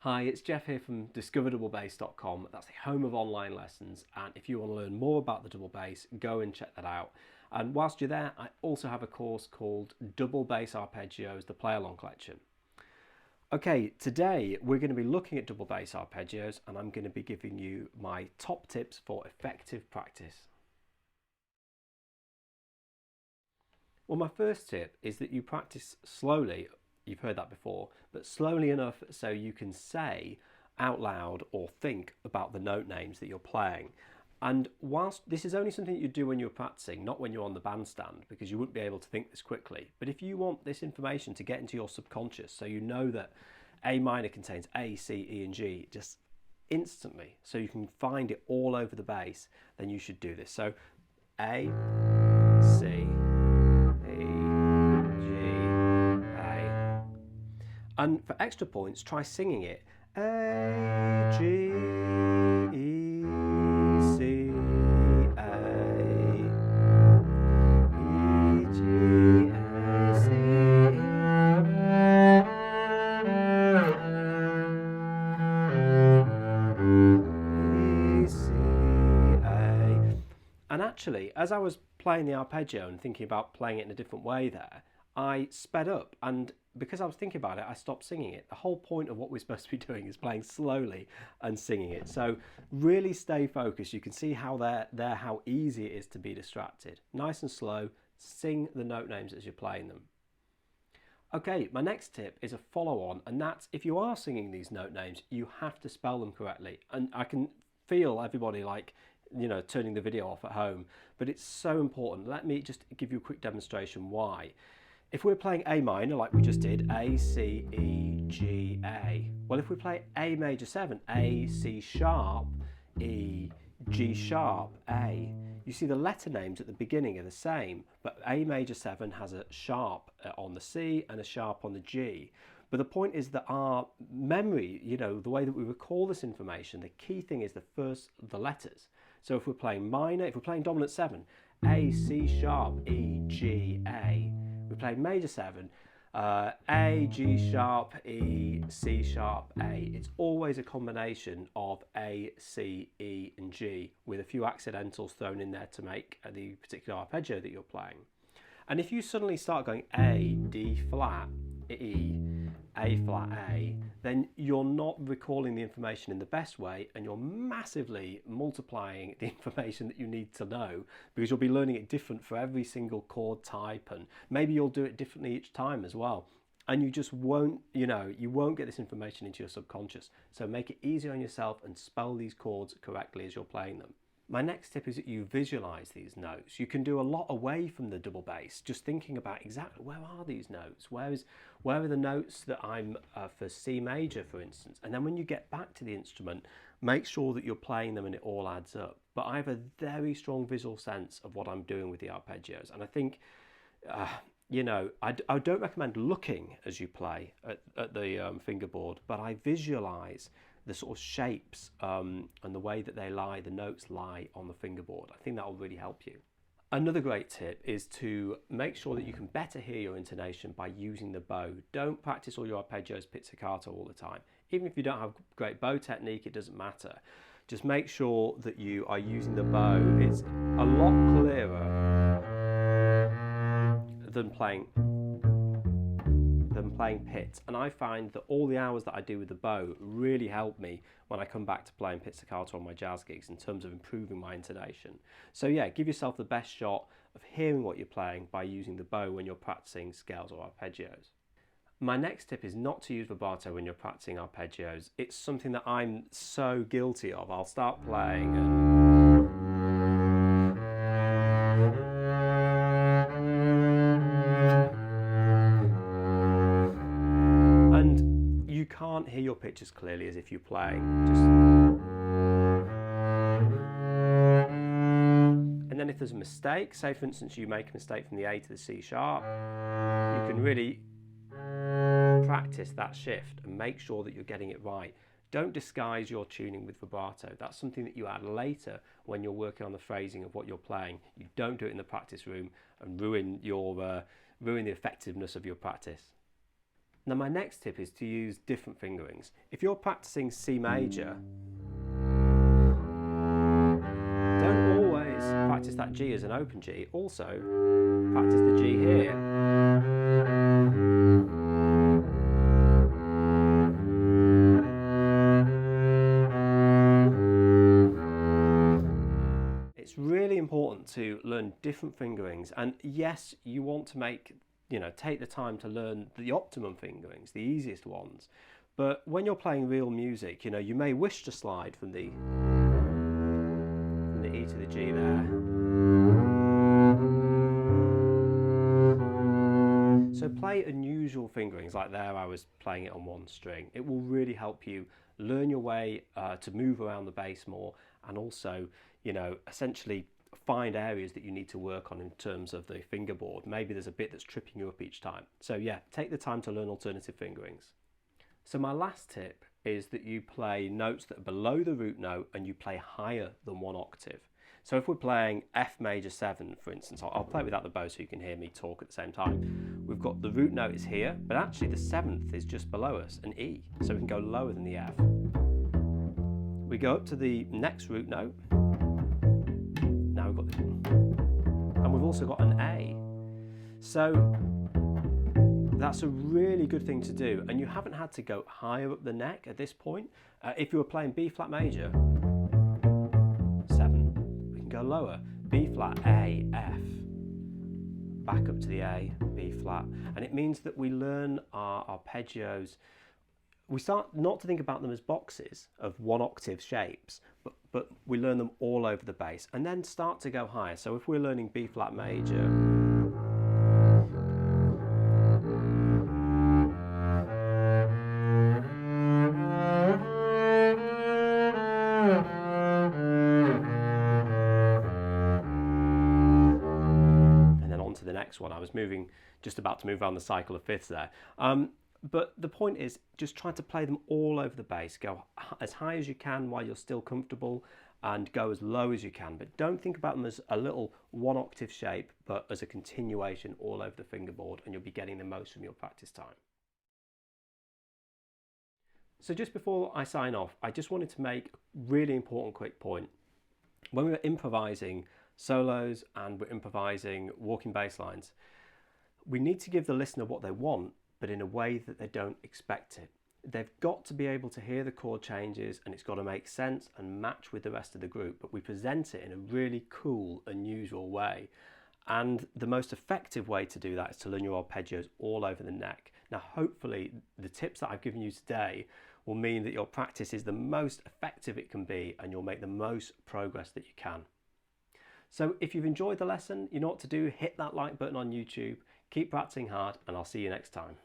Hi, it's Jeff here from discoverdoublebase.com. That's the home of online lessons, and if you want to learn more about the double bass, go and check that out. And whilst you're there, I also have a course called Double Bass Arpeggios, the Play Along Collection. Okay, today we're going to be looking at double bass arpeggios, and I'm going to be giving you my top tips for effective practice. Well, my first tip is that you practice slowly. You've heard that before, but slowly enough so you can say out loud or think about the note names that you're playing. And whilst this is only something that you do when you're practicing, not when you're on the bandstand, because you wouldn't be able to think this quickly, but if you want this information to get into your subconscious, so you know that A minor contains A, C, E and G just instantly, so you can find it all over the bass, then you should do this. So A, C, and for extra points, try singing it. A, G, E, C, A, E, G, A, C, E, C, A. And actually, as I was playing the arpeggio and thinking about playing it in a different way there, I sped up, and because I was thinking about it, I stopped singing it. The whole point of what we're supposed to be doing is playing slowly and singing it. So really stay focused. You can see how how easy it is to be distracted. Nice and slow, sing the note names as you're playing them. Okay, my next tip is a follow-on, and that's if you are singing these note names, you have to spell them correctly. And I can feel everybody turning the video off at home, but it's so important. Let me just give you a quick demonstration why. If we're playing A minor, like we just did, A, C, E, G, A. Well, if we play A major 7, A, C sharp, E, G sharp, A. You see the letter names at the beginning are the same, but A major 7 has a sharp on the C and a sharp on the G. But the point is that our memory, the way that we recall this information, the key thing is the letters. So if we're playing minor, if we're playing dominant 7, A, C sharp, E, G, A. We play major 7, A, G sharp, E, C sharp, A. It's always a combination of A, C, E and G with a few accidentals thrown in there to make the particular arpeggio that you're playing. And if you suddenly start going A, D flat, E, A flat, A, then you're not recalling the information in the best way, and you're massively multiplying the information that you need to know, because you'll be learning it different for every single chord type, and maybe you'll do it differently each time as well. And you just won't, you won't get this information into your subconscious. So make it easy on yourself and spell these chords correctly as you're playing them. My next tip is that you visualize these notes. You can do a lot away from the double bass, just thinking about exactly where are these notes? Where are the notes that I'm for C major, for instance? And then when you get back to the instrument, make sure that you're playing them and it all adds up. But I have a very strong visual sense of what I'm doing with the arpeggios. And I think, I don't recommend looking as you play at the fingerboard, but I visualize the sort of shapes and the way that the notes lie on the fingerboard. I think that will really help you. Another great tip is to make sure that you can better hear your intonation by using the bow. Don't practice all your arpeggios pizzicato all the time. Even if you don't have great bow technique, it doesn't matter. Just make sure that you are using the bow. It's a lot clearer than playing pizz, and I find that all the hours that I do with the bow really help me when I come back to playing pizzicato on my jazz gigs in terms of improving my intonation. So yeah, give yourself the best shot of hearing what you're playing by using the bow when you're practicing scales or arpeggios. My next tip is not to use vibrato when you're practicing arpeggios. It's something that I'm so guilty of. I'll start playing and you can't hear your pitch as clearly as if you're playing. And then if there's a mistake, say for instance you make a mistake from the A to the C sharp, you can really practice that shift and make sure that you're getting it right. Don't disguise your tuning with vibrato. That's something that you add later when you're working on the phrasing of what you're playing. You don't do it in the practice room and ruin the effectiveness of your practice. Now my next tip is to use different fingerings. If you're practicing C major, don't always practice that G as an open G. Also, practice the G here. It's really important to learn different fingerings, and yes, you want to take the time to learn the optimum fingerings, the easiest ones. But when you're playing real music, you may wish to slide from the E to the G there. So play unusual fingerings, like there I was playing it on one string. It will really help you learn your way to move around the bass more, and also, essentially find areas that you need to work on in terms of the fingerboard. Maybe there's a bit that's tripping you up each time. So yeah, take the time to learn alternative fingerings. So my last tip is that you play notes that are below the root note and you play higher than 1 octave. So if we're playing F major 7, for instance, I'll play it without the bow so you can hear me talk at the same time. We've got the root note is here, but actually the 7th is just below us, an E, so we can go lower than the F. We go up to the next root note. Now we've got this, and we've also got an A. So that's a really good thing to do, and you haven't had to go higher up the neck at this point. If you were playing B flat major 7, we can go lower, B flat, A, F, back up to the A, B flat, and it means that we learn our arpeggios. We start not to think about them as boxes of 1 octave shapes, but we learn them all over the bass, and then start to go higher. So if we're learning B flat major, and then on to the next one. I was just about to move around the cycle of fifths there. But the point is just try to play them all over the bass. Go as high as you can while you're still comfortable, and go as low as you can. But don't think about them as a little 1 octave shape, but as a continuation all over the fingerboard, and you'll be getting the most from your practice time. So just before I sign off, I just wanted to make a really important quick point. When we're improvising solos and we're improvising walking bass lines, we need to give the listener what they want, but in a way that they don't expect it. They've got to be able to hear the chord changes, and it's got to make sense and match with the rest of the group, but we present it in a really cool, unusual way. And the most effective way to do that is to learn your arpeggios all over the neck. Now, hopefully the tips that I've given you today will mean that your practice is the most effective it can be, and you'll make the most progress that you can. So if you've enjoyed the lesson, you know what to do. Hit that like button on YouTube, keep practicing hard, and I'll see you next time.